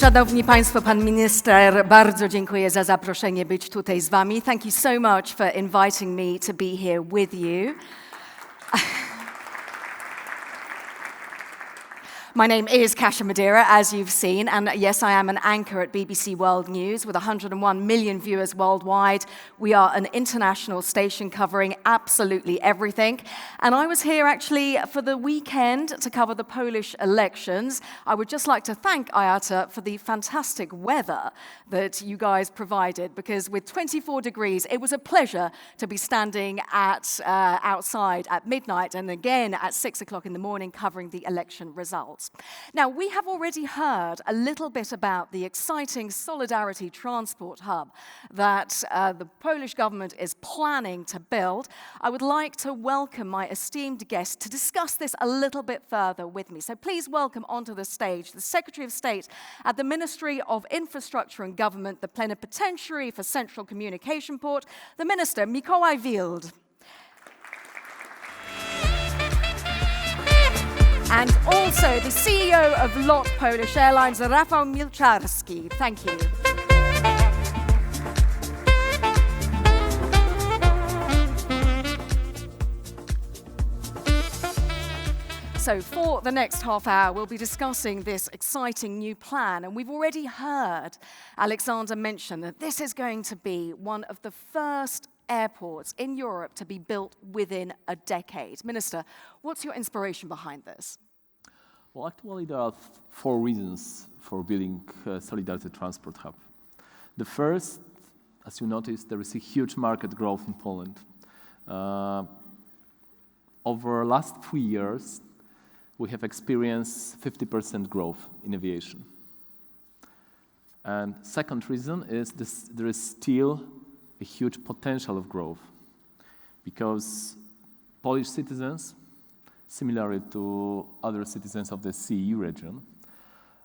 Szanowni Państwo, Pan Minister, bardzo dziękuję za zaproszenie być tutaj z Wami. Thank you so much for inviting me to be here with you. My name is Kasia Madeira, as you've seen, and yes, I am an anchor at BBC World News with 101 million viewers worldwide. We are an international station covering absolutely everything. And I was here actually for the weekend to cover the Polish elections. I would just like to thank IATA for the fantastic weather that you guys provided, because with 24 degrees, it was a pleasure to be standing outside at midnight and again at 6 o'clock in the morning covering the election results. Now, we have already heard a little bit about the exciting Solidarity Transport Hub that the Polish government is planning to build. I would like to welcome my esteemed guest to discuss this a little bit further with me. So please welcome onto the stage the Secretary of State at the Ministry of Infrastructure and Government, the Plenipotentiary for Central Communication Port, the Minister Mikołaj Wild. And also the CEO of LOT Polish Airlines, Rafał Milczarski. Thank you. So for the next half hour, we'll be discussing this exciting new plan. And we've already heard Alexander mention that this is going to be one of the first airports in Europe to be built within a decade. Minister, what's your inspiration behind this? Well, actually, there are four reasons for building Solidarity Transport Hub. The first, as you noticed, there is a huge market growth in Poland. Over the last 3 years, we have experienced 50% growth in aviation. And second reason is there is still a huge potential of growth, because Polish citizens, similarly to other citizens of the CE region,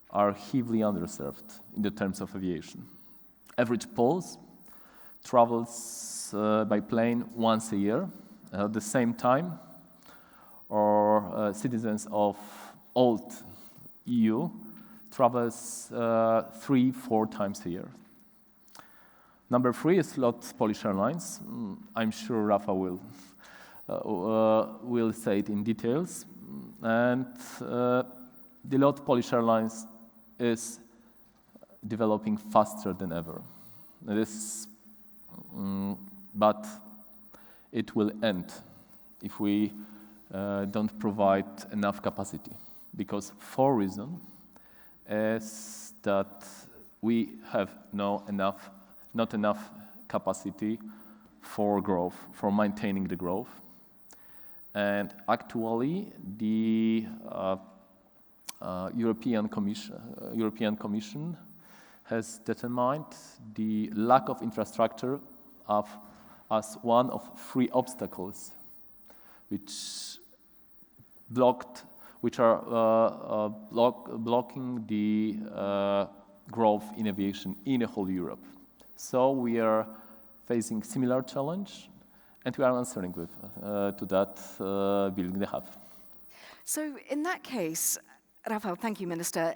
are heavily underserved in the terms of aviation. Average Pole travels by plane once a year. At the same time, or citizens of old EU travels 3-4 times a year. Number 3 is LOT Polish Airlines. I'm sure Rafa will say it in details. And the LOT Polish Airlines is developing faster than ever. But it will end if we don't provide enough capacity, because for reason is that we have not enough capacity for growth, for maintaining the growth. And actually, the European Commission has determined the lack of infrastructure as one of 3 obstacles which are blocking the growth in aviation in the whole Europe. So we are facing similar challenge, and we are answering to that, building the hub. So in that case, Rafał, thank you, Minister.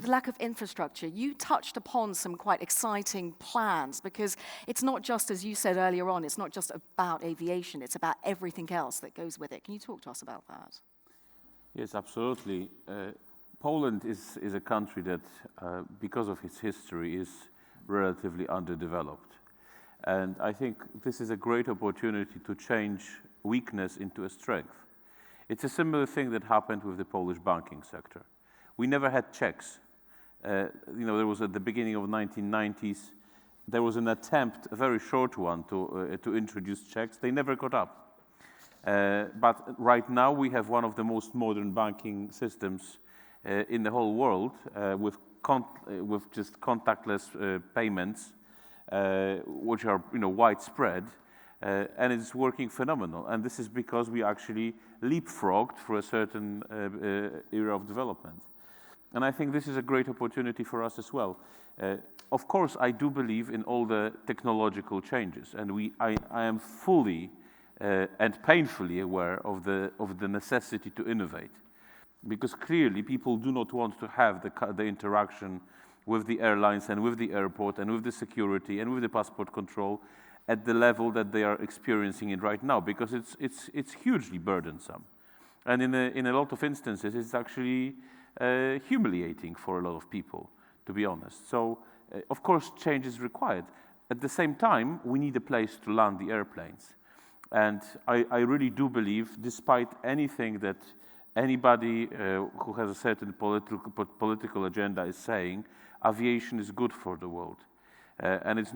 The lack of infrastructure, you touched upon some quite exciting plans, because it's not just, as you said earlier on, it's not just about aviation, it's about everything else that goes with it. Can you talk to us about that? Yes, absolutely. Poland is a country that, because of its history, is relatively underdeveloped. And I think this is a great opportunity to change weakness into a strength. It's a similar thing that happened with the Polish banking sector. We never had checks. There was at the beginning of the 1990s, there was an attempt, a very short one, to introduce checks. They never got up. But right now we have one of the most modern banking systems in the whole world, with just contactless payments, which are widespread. And it's working phenomenal. And this is because we actually leapfrogged for a certain era of development. And I think this is a great opportunity for us as well. Of course, I do believe in all the technological changes, and I am fully and painfully aware of the necessity to innovate, because clearly people do not want to have the interaction with the airlines and with the airport and with the security and with the passport control at the level that they are experiencing it right now, because it's hugely burdensome. And in a lot of instances, it's actually humiliating for a lot of people, to be honest. So, of course, change is required. At the same time, we need a place to land the airplanes. And I really do believe, despite anything that anybody who has a certain political agenda is saying, aviation is good for the world. And it's it's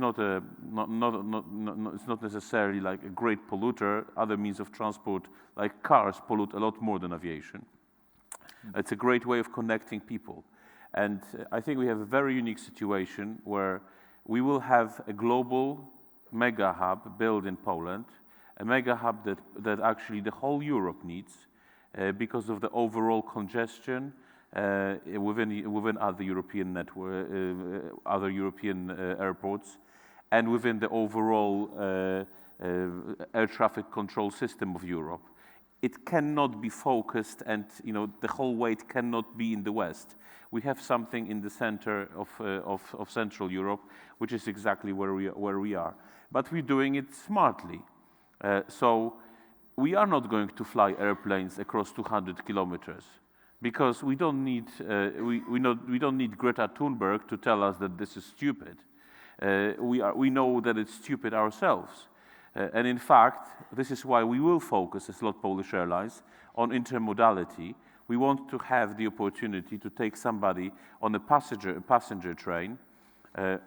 not necessarily like a great polluter. Other means of transport, like cars, pollute a lot more than aviation. It's a great way of connecting people. And I think we have a very unique situation where we will have a global mega hub built in Poland, a mega hub that actually the whole Europe needs because of the overall congestion within other European network, other European airports, and within the overall air traffic control system of Europe. It cannot be focused, and the whole weight cannot be in the West. We have something in the center of Central Europe, which is exactly where we are. But we're doing it smartly. So we are not going to fly airplanes across 200 kilometers, because we don't need Greta Thunberg to tell us that this is stupid. We know that it's stupid ourselves. And in fact, this is why we will focus as Lot Polish Airlines on intermodality. We want to have the opportunity to take somebody on a passenger train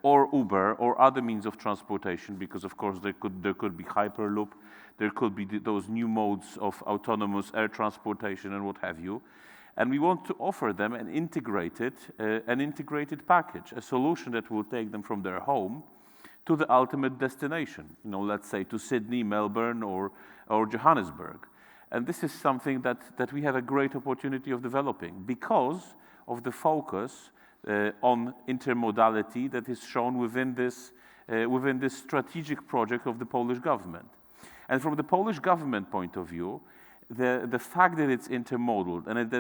or Uber or other means of transportation, because of course there could be Hyperloop, there could be those new modes of autonomous air transportation and what have you. And we want to offer them an integrated package, a solution that will take them from their home to the ultimate destination, let's say to Sydney, Melbourne, or Johannesburg. And this is something that we have a great opportunity of developing because of the focus on intermodality that is shown within this strategic project of the Polish government. And from the Polish government point of view, the fact that it's intermodal and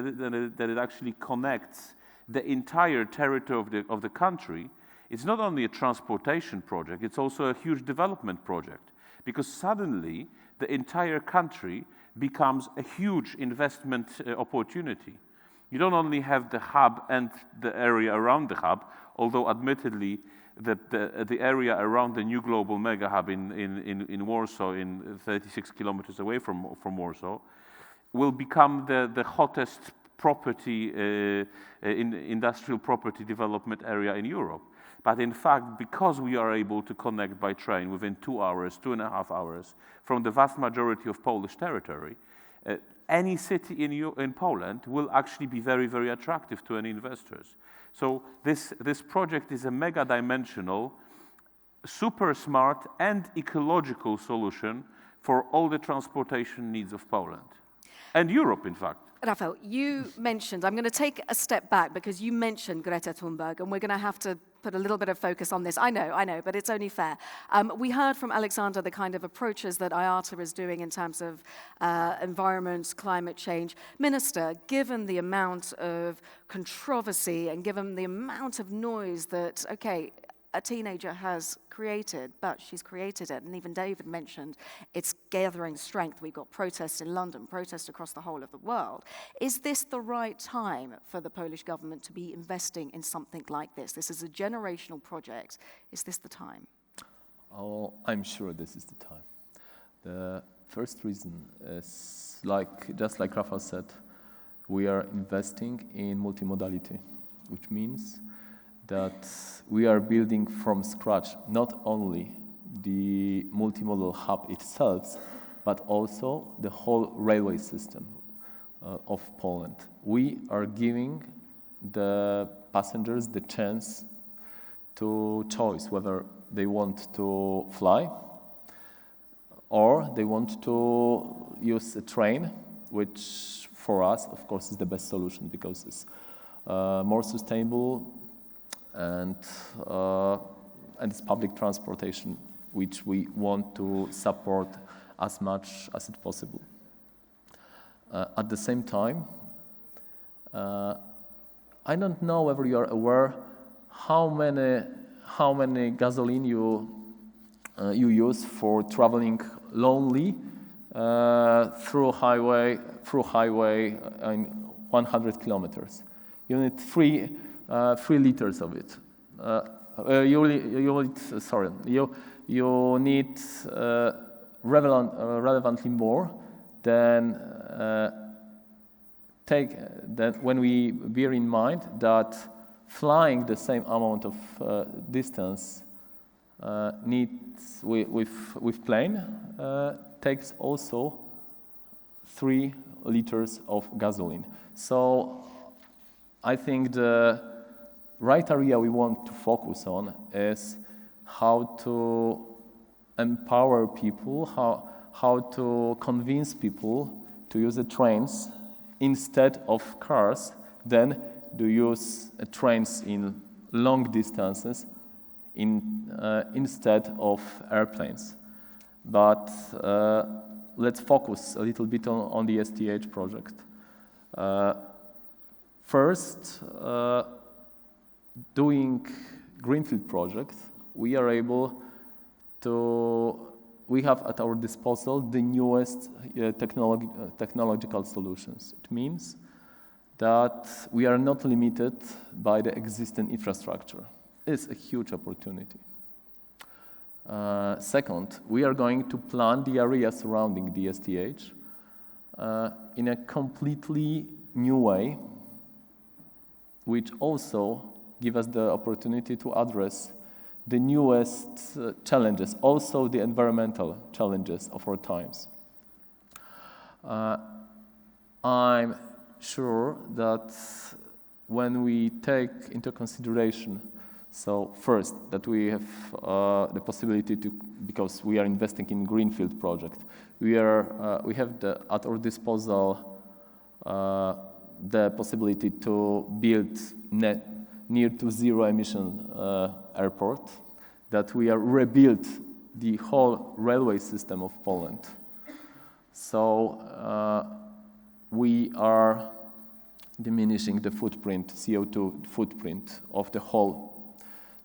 that it actually connects the entire territory of the country, it's not only a transportation project, it's also a huge development project, because suddenly the entire country becomes a huge investment opportunity. You don't only have the hub and the area around the hub, although admittedly the area around the new global mega hub in Warsaw, in 36 kilometers away from Warsaw, will become the hottest property, industrial property development area in Europe. But in fact, because we are able to connect by train within 2 hours, 2.5 hours, from the vast majority of Polish territory, any city in Poland will actually be very, very attractive to any investors. So this project is a mega-dimensional, super smart and ecological solution for all the transportation needs of Poland. And Europe, in fact. Rafał, you mentioned, I'm going to take a step back because you mentioned Greta Thunberg, and we're going to have to put a little bit of focus on this. I know, but it's only fair. We heard from Alexander the kind of approaches that IATA is doing in terms of environment, climate change. Minister, given the amount of controversy and given the amount of noise that, a teenager has created, but she's created it, and even David mentioned it's gathering strength. We've got protests in London, protests across the whole of the world. Is this the right time for the Polish government to be investing in something like this? This is a generational project. Is this the time? Oh, I'm sure this is the time. The first reason is, just like Rafał said, we are investing in multimodality, which means that we are building from scratch not only the multimodal hub itself, but also the whole railway system of Poland. We are giving the passengers the chance to choose whether they want to fly or they want to use a train, which for us, of course, is the best solution because it's more sustainable, and it's public transportation, which we want to support as much as it's possible. At the same time, I don't know whether you are aware how many gasoline you use for traveling lonely through highway in 100 kilometers. You need 3 liters of it. You need relevantly more than when we bear in mind that flying the same amount of distance needs with plane takes also 3 liters of gasoline. So I think the right area we want to focus on is how to empower people, how to convince people to use the trains instead of cars, then to use trains in long distances instead of airplanes. But let's focus a little bit on the STH project. First, doing greenfield projects, we have at our disposal the newest technological solutions. It means that we are not limited by the existing infrastructure. It's a huge opportunity. Second, we are going to plan the area surrounding the STH in a completely new way, which also give us the opportunity to address the newest challenges, also the environmental challenges of our times. I'm sure that when we take into consideration, so first, that we have the possibility to, because we are investing in greenfield project, we have at our disposal the possibility to build near to zero emission airport, that we are rebuild the whole railway system of Poland. So we are diminishing the footprint, CO2 footprint of the whole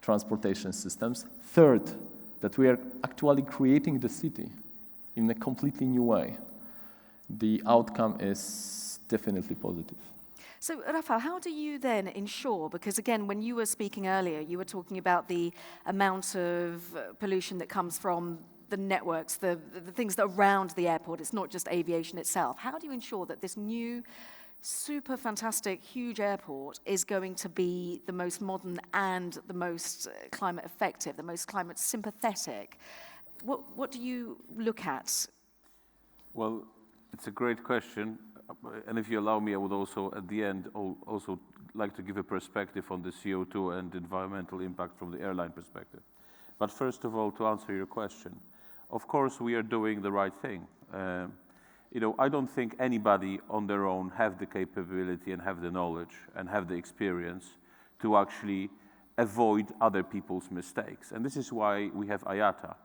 transportation systems. Third, that we are actually creating the city in a completely new way. The outcome is definitely positive. So, Rafał, how do you then ensure, because again, when you were speaking earlier, you were talking about the amount of pollution that comes from the networks, the things that are around the airport, it's not just aviation itself. How do you ensure that this new, super fantastic, huge airport is going to be the most modern and the most climate effective, the most climate sympathetic? What do you look at? Well, it's a great question. And if you allow me, I would also, at the end, also like to give a perspective on the CO2 and environmental impact from the airline perspective. But first of all, to answer your question, of course, we are doing the right thing. I don't think anybody on their own have the capability and have the knowledge and have the experience to actually avoid other people's mistakes. And this is why we have IATA.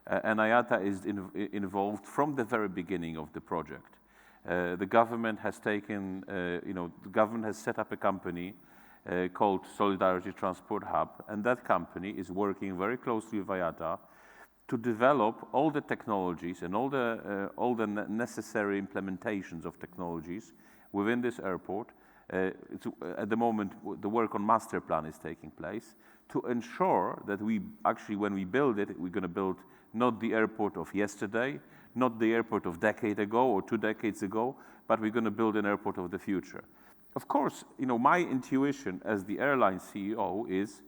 And IATA is involved from the very beginning of the project. The government has the government has set up a company called Solidarity Transport Hub, and that company is working very closely with IATA to develop all the technologies and all the necessary implementations of technologies within this airport. At the moment, the work on master plan is taking place to ensure that we actually, when we build it, we're going to build not the airport of yesterday, not the airport of a decade ago or 2 decades ago, but we're going to build an airport of the future. Of course, my intuition as the airline CEO is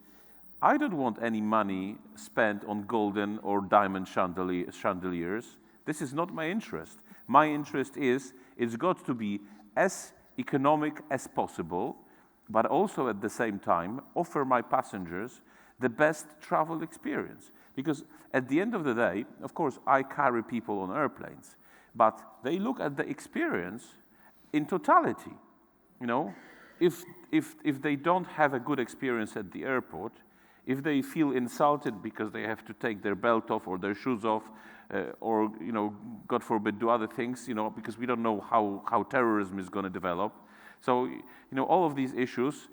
I don't want any money spent on golden or diamond chandeliers. This is not my interest. My interest is it's got to be as economic as possible, but also at the same time offer my passengers the best travel experience. Because at the end of the day, of course, I carry people on airplanes, but they look at the experience in totality. If they don't have a good experience at the airport, if they feel insulted because they have to take their belt off or their shoes off, or God forbid, do other things, because we don't know how terrorism is going to develop. So all of these issues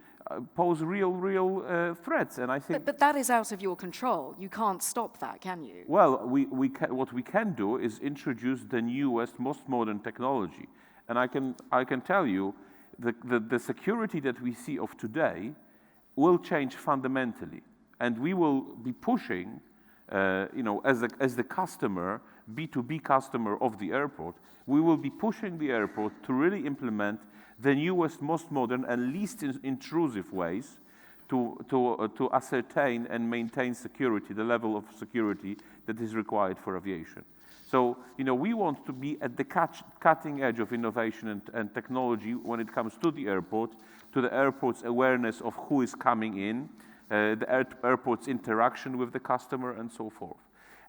pose real threats. And I think. But that is out of your control. You can't stop that, can you? Well, what we can do is introduce the newest, most modern technology. And I can tell you, the security that we see of today will change fundamentally. And we will be pushing, as the customer, B2B customer of the airport, we will be pushing the airport to really implement the newest, most modern and least intrusive ways to ascertain and maintain security, the level of security that is required for aviation. So, we want to be at the cutting edge of innovation and technology when it comes to the airport, to the airport's awareness of who is coming in, the airport's interaction with the customer, and so forth.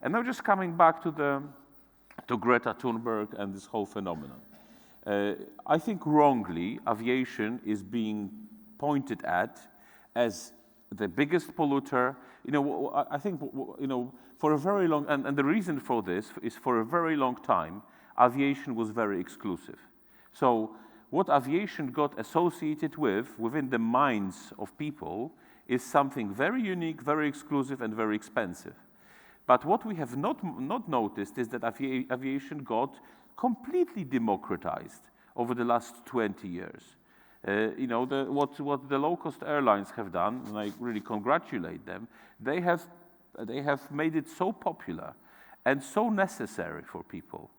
And now just coming back to Greta Thunberg and this whole phenomenon. I think wrongly, aviation is being pointed at as the biggest polluter. I think, for a very long, and the reason for this is for a very long time, aviation was very exclusive. So what aviation got associated with within the minds of people is something very unique, very exclusive, and very expensive. But what we have not noticed is that aviation got completely democratized over the last 20 years. What the low-cost airlines have done, and I really congratulate them, they have made it so popular and so necessary for people.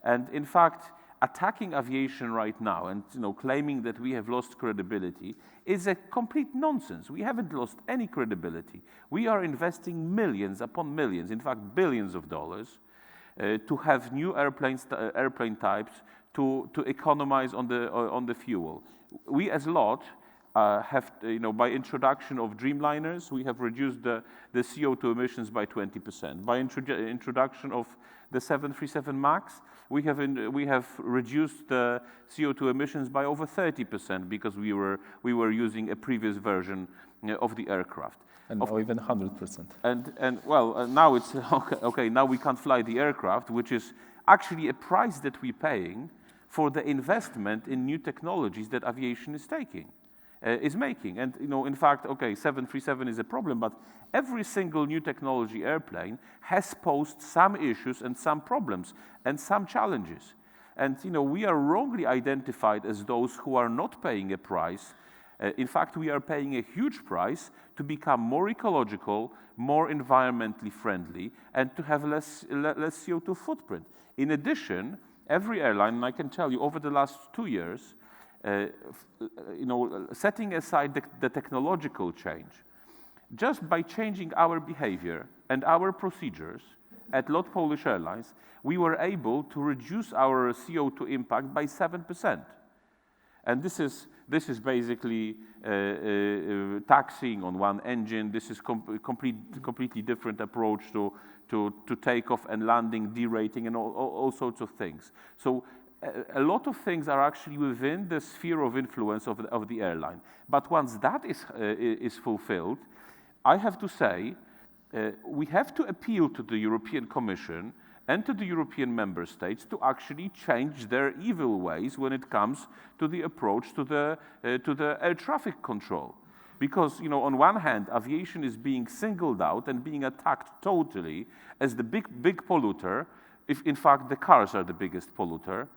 And in fact, attacking aviation right now and claiming that we have lost credibility is a complete nonsense. We haven't lost any credibility. We are investing millions upon millions, in fact billions of dollars, to have new airplane types to economize on the fuel. We as LOT have, by introduction of Dreamliners, we have reduced the CO2 emissions by 20%. By introduction of the 737 MAX, we have reduced the CO2 emissions by over 30% because we were using a previous version of the aircraft. And now even 100%. And well, now it's okay. Now we can't fly the aircraft, which is actually a price that we're paying for the investment in new technologies that aviation is making. And in fact, 737 is a problem, but every single new technology airplane has posed some issues and some problems and some challenges. And we are wrongly identified as those who are not paying a price. In fact, we are paying a huge price to become more ecological, more environmentally friendly, and to have less CO2 footprint. In addition, every airline, and I can tell you, over the last 2 years, setting aside the technological change, just by changing our behavior and our procedures at LOT Polish Airlines, we were able to reduce our CO2 impact by 7%. And this is basically taxiing on one engine. This is completely different approach to takeoff and landing, derating, and all sorts of things. So a lot of things are actually within the sphere of influence of the airline. But once that is fulfilled, I have to say, we have to appeal to the European Commission and to the European member states to actually change their evil ways when it comes to the approach to the air traffic control. Because, on one hand, aviation is being singled out and being attacked totally as the big polluter, if in fact the cars are the biggest polluter,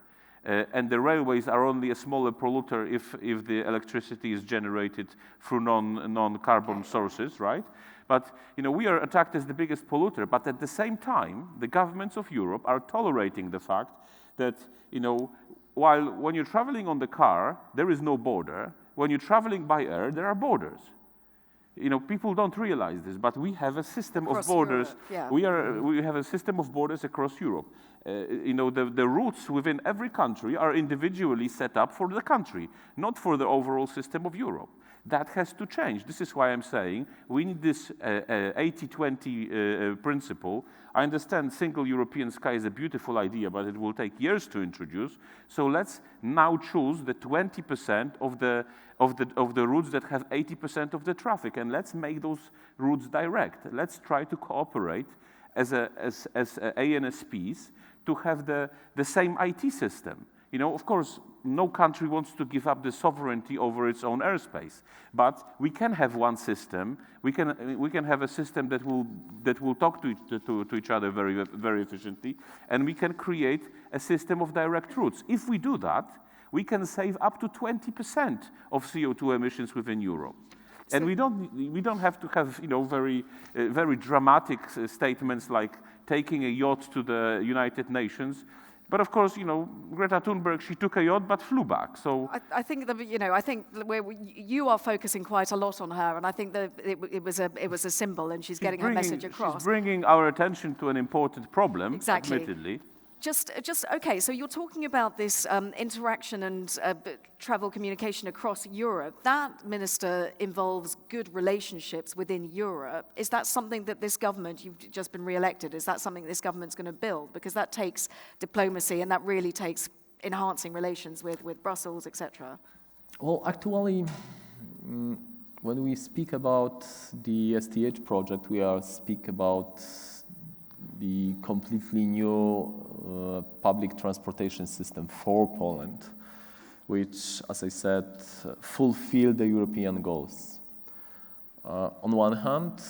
and the railways are only a smaller polluter if the electricity is generated through non-carbon sources, right? But we are attacked as the biggest polluter, but at the same time, the governments of Europe are tolerating the fact that, while when you're traveling on the car, there is no border, when you're traveling by air, there are borders. People don't realize this, but we have a system of borders. Europe, yeah. We have a system of borders across Europe. The routes within every country are individually set up for the country, not for the overall system of Europe. That has to change. This is why I'm saying we need this 80-20 principle. I understand single European sky is a beautiful idea, but it will take years to introduce. So let's now choose the 20% of the routes that have 80% of the traffic, and let's make those routes direct. Let's try to cooperate as ANSPs to have the same IT system. Of course, no country wants to give up the sovereignty over its own airspace. But we can have one system. We can have a system that will talk to each other very, very efficiently, and we can create a system of direct routes. If we do that, we can save up to 20% of CO2 emissions within Europe. And we don't have to have very dramatic statements like taking a yacht to the United Nations. But of course, Greta Thunberg, she took a yacht but flew back. So I think that you are focusing quite a lot on her, and I think that it was a symbol, and she's getting her message across. She's bringing our attention to an important problem, exactly. Admittedly. Just okay, so you're talking about this interaction and travel communication across Europe. That, Minister, involves good relationships within Europe. Is that something that this government, you've just been re-elected, is that something this government's going to build? Because that takes diplomacy and that really takes enhancing relations with Brussels, etc. Well, actually, when we speak about the STH project, we are speak about the completely new public transportation system for Poland, which, as I said, fulfill the European goals. On one hand,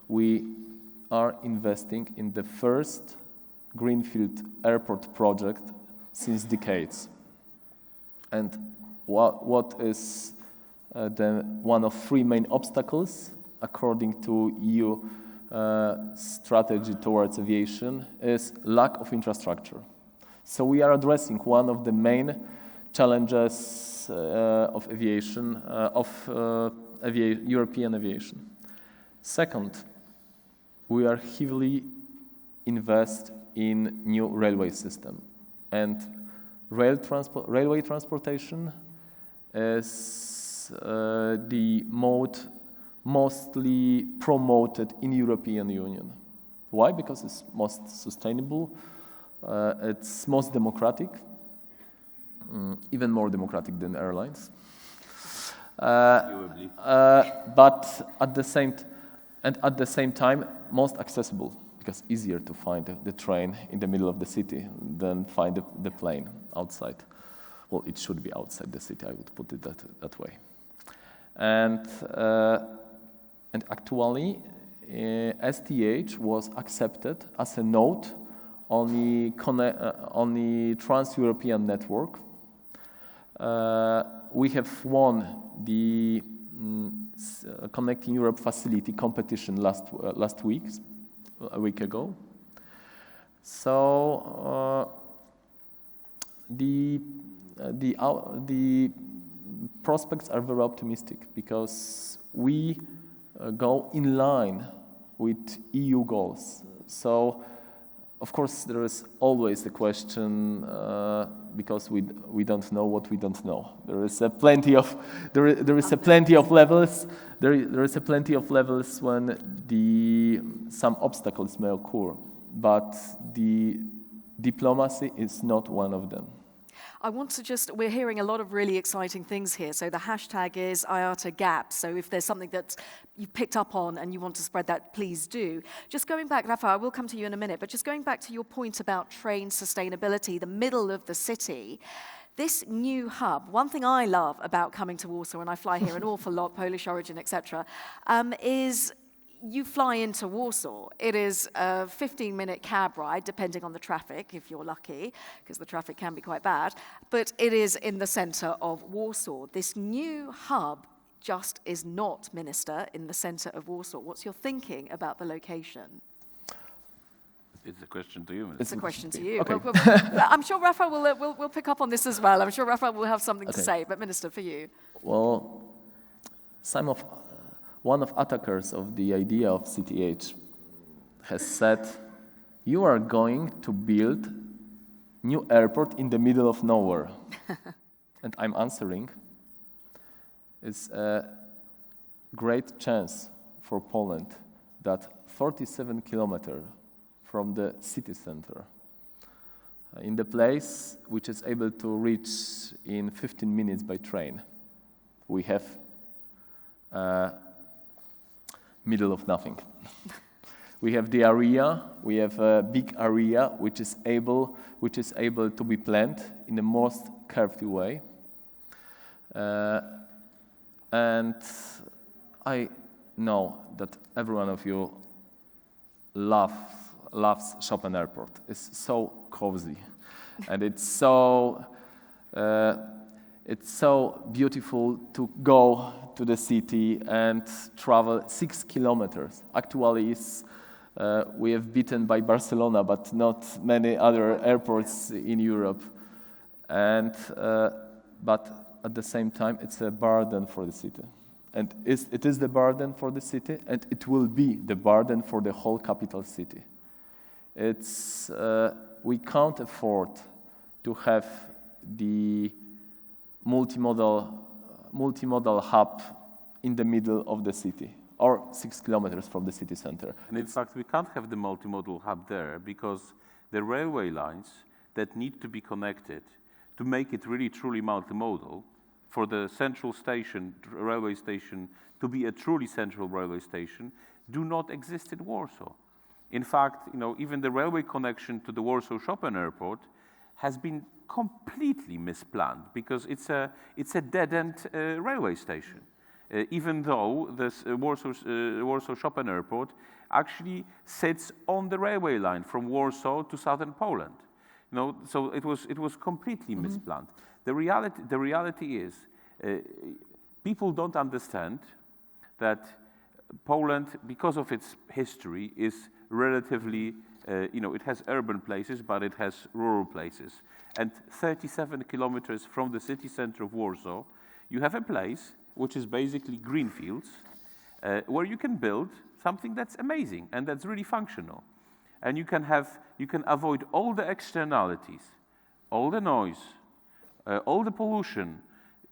we are investing in the first greenfield airport project since decades. And what is one of three main obstacles, according to EU strategy towards aviation, is lack of infrastructure. So we are addressing one of the main challenges of aviation, European aviation. Second, we are heavily invest in new railway system, and railway transportation is the mode mostly promoted in European Union. Why? Because it's most sustainable, it's most democratic, even more democratic than airlines. But at the same time, most accessible, because easier to find the train in the middle of the city than find the plane outside. Well, it should be outside the city, I would put it that way. And actually, STH was accepted as a node on the Trans-European network. We have won the Connecting Europe Facility competition last week, a week ago. So the prospects are very optimistic because we go in line with EU goals. So, of course, there is always the question because we don't know what we don't know. There is plenty of levels. There is plenty of levels when some obstacles may occur, but the diplomacy is not one of them. I want to we're hearing a lot of really exciting things here. So the hashtag is IATA GAPS. So if there's something that you've picked up on and you want to spread that, please do. Just going back, Rafa, I will come to you in a minute, but just going back to your point about train sustainability, the middle of the city, this new hub, one thing I love about coming to Warsaw, and I fly here an awful lot, Polish origin, etc., is you fly into Warsaw. It is a 15-minute cab ride, depending on the traffic, if you're lucky, because the traffic can be quite bad. But it is in the center of Warsaw. This new hub just is not, Minister, in the center of Warsaw. What's your thinking about the location? It's a question to you, Minister. It's a question to you. Okay. I'm sure Rafa will pick up on this as well. I'm sure Rafa will have something to say. But Minister, for you. Well, one of attackers of the idea of CTH has said, you are going to build new airport in the middle of nowhere. And I'm answering, it's a great chance for Poland that 47 kilometers from the city center, in the place which is able to reach in 15 minutes by train, we have middle of nothing. We have the area. We have a big area which is able to be planned in the most careful way. And I know that every one of you loves Chopin Airport. It's so cozy, and it's so beautiful to go to the city and travel 6 kilometers. Actually, we have beaten by Barcelona, but not many other airports in Europe. And but at the same time, it's a burden for the city. And it is the burden for the city, and it will be the burden for the whole capital city. We can't afford to have the multimodal hub in the middle of the city, or 6 kilometers from the city center. And in fact, we can't have the multimodal hub there because the railway lines that need to be connected to make it really truly multimodal, for the central station, railway station, to be a truly central railway station, do not exist in Warsaw. In fact, even the railway connection to the Warsaw Chopin Airport has been completely misplanned because it's a dead-end railway station. Even though this Warsaw Chopin Airport actually sits on the railway line from Warsaw to southern Poland. So it was completely misplanned. The reality is, people don't understand that Poland, because of its history, is relatively, it has urban places, but it has rural places. And 37 kilometers from the city center of Warsaw, you have a place which is basically green fields, where you can build something that's amazing and that's really functional. And you can avoid all the externalities, all the noise, all the pollution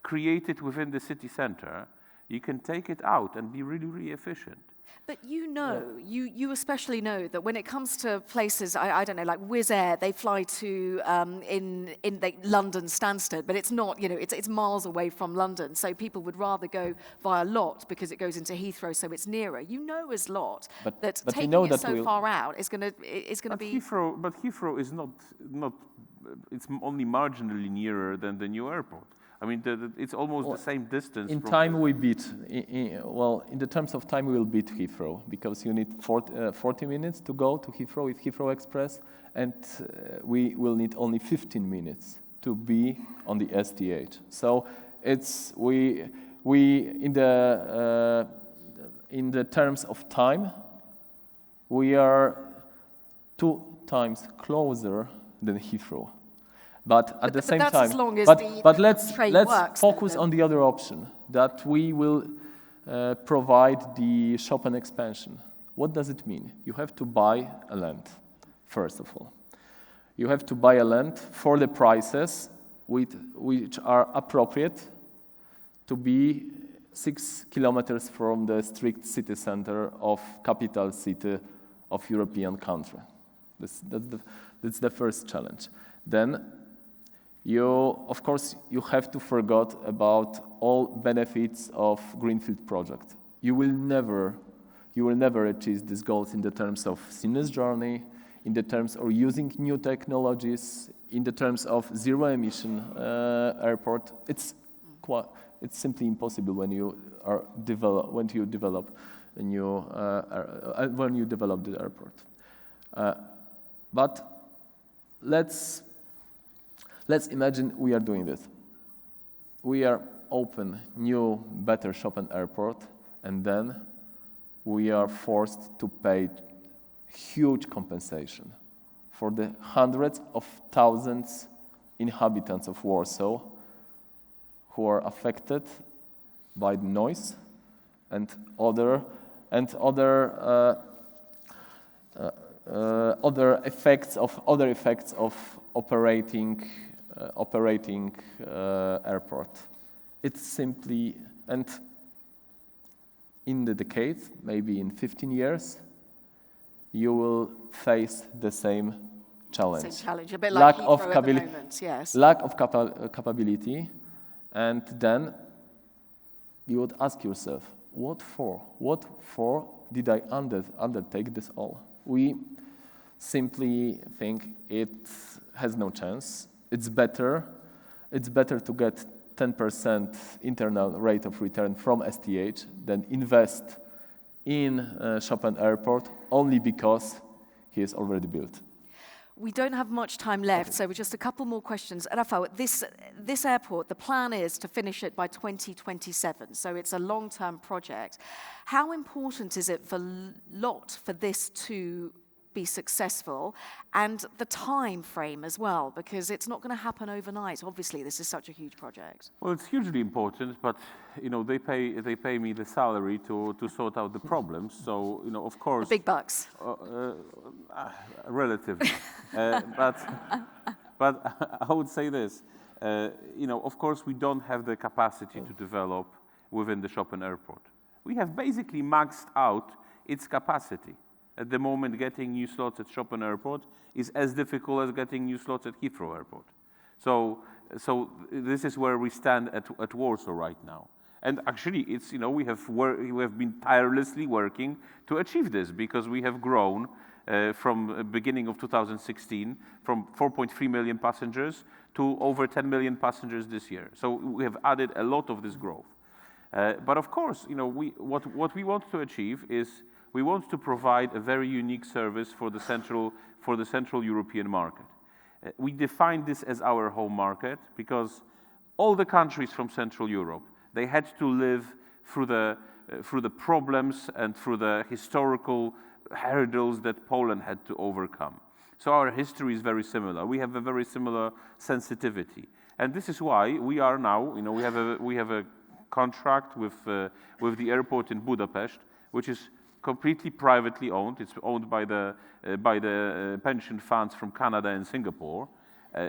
created within the city center. You can take it out and be really, really efficient. But you especially know that when it comes to places, I don't know, like Wizz Air, they fly to London Stansted, but it's not, it's miles away from London. So people would rather go via LOT because it goes into Heathrow, so it's nearer. As LOT that taking it so far out is going to be. Heathrow is not. It's only marginally nearer than the new airport. I mean, it's almost the same distance. In time, we beat. In the terms of time, we will beat Heathrow because you need 40 minutes to go to Heathrow with Heathrow Express, and we will need only 15 minutes to be on the STH. So it's in the terms of time, we are 2 times closer than Heathrow. But at the same time, as long as let's works, focus on the other option, that we will provide the Chopin expansion. What does it mean? You have to buy a land, first of all. You have to buy a land for the prices which are appropriate to be 6 kilometers from the strict city center of capital city of European country. That's the first challenge. Then, of course, you have to forget about all benefits of greenfield project. You will never achieve these goals in the terms of seamless journey, in the terms of using new technologies, in the terms of zero emission airport. It's simply impossible when you develop the airport. But let's imagine we are doing this. We are open new, better Chopin airport, and then we are forced to pay huge compensation for the hundreds of thousands inhabitants of Warsaw who are affected by the noise and other effects of operating airport. It's simply, and in the decade, maybe in 15 years, you will face the same challenge. Same challenge, a bit like Heathrow at the moment, yes. Lack of capability, and then you would ask yourself, what for did I undertake this all? We simply think it has no chance. It's better to get 10% internal rate of return from STH than invest in Chopin Airport only because he is already built. We don't have much time left, so just a couple more questions. Rafał, this airport, the plan is to finish it by 2027, so it's a long-term project. How important is it for LOT for this to be successful, and the time frame as well, because it's not going to happen overnight. Obviously, this is such a huge project. Well, it's hugely important, but they pay me the salary to sort out the problems. So of course, the big bucks. Relatively, but I would say this. Of course, we don't have the capacity to develop within the Chopin Airport. We have basically maxed out its capacity. At the moment, getting new slots at Chopin Airport is as difficult as getting new slots at Heathrow Airport. So this is where we stand at Warsaw right now. And actually, it's we have been tirelessly working to achieve this because we have grown from the beginning of 2016 from 4.3 million passengers to over 10 million passengers this year. So we have added a lot of this growth. But of course, what we want to achieve is we want to provide a very unique service for the Central European market. We define this as our home market because all the countries from Central Europe, they had to live through the problems and through the historical hurdles that Poland had to overcome. So our history is very similar. We have a very similar sensitivity, and this is why we are now. We have a contract with the airport in Budapest, which is completely privately owned. It's owned by the pension funds from Canada and Singapore.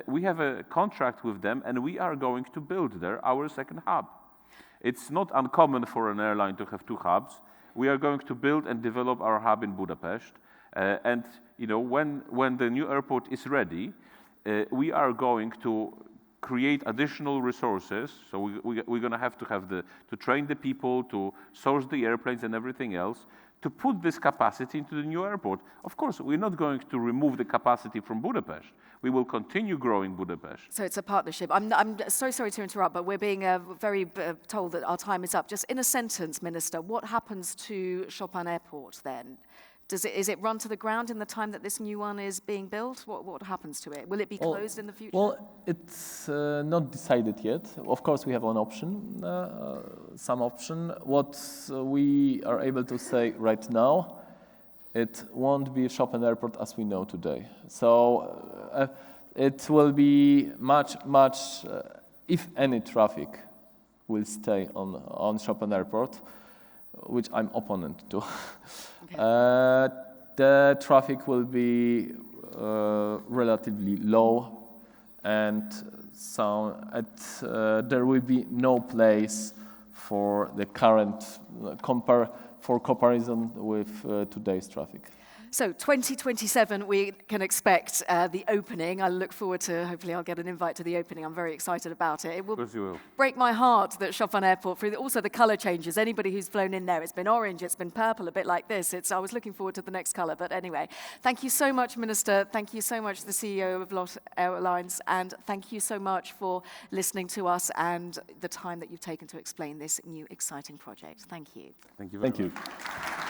We have a contract with them, and we are going to build there our second hub. It's not uncommon for an airline to have two hubs. We are going to build and develop our hub in Budapest, and when the new airport is ready, we are going to create additional resources. So we're going to have to train the people, to source the airplanes and everything else, to put this capacity into the new airport. Of course, we're not going to remove the capacity from Budapest. We will continue growing Budapest. So it's a partnership. I'm so sorry to interrupt, but we're being very told that our time is up. Just in a sentence, Minister, what happens to Chopin Airport then? Is it run to the ground in the time that this new one is being built? What happens to it? Will it be closed in the future? Well, it's not decided yet. Of course, we have one option, some option. What we are able to say right now, it won't be Chopin Airport as we know today. So it will be much, if any traffic will stay on Chopin Airport, which I'm opponent to. Okay. The traffic will be relatively low, and so there will be no place for the current comparison with today's traffic. So 2027, we can expect the opening. I look forward to, hopefully I'll get an invite to the opening. I'm very excited about it. It will break my heart that Chopin Airport, for also the color changes. Anybody who's flown in there, it's been orange, it's been purple, a bit like this. I was looking forward to the next color. But anyway, thank you so much, Minister. Thank you so much, the CEO of LOT Airlines. And thank you so much for listening to us and the time that you've taken to explain this new exciting project. Thank you. Thank you very much. Thank you.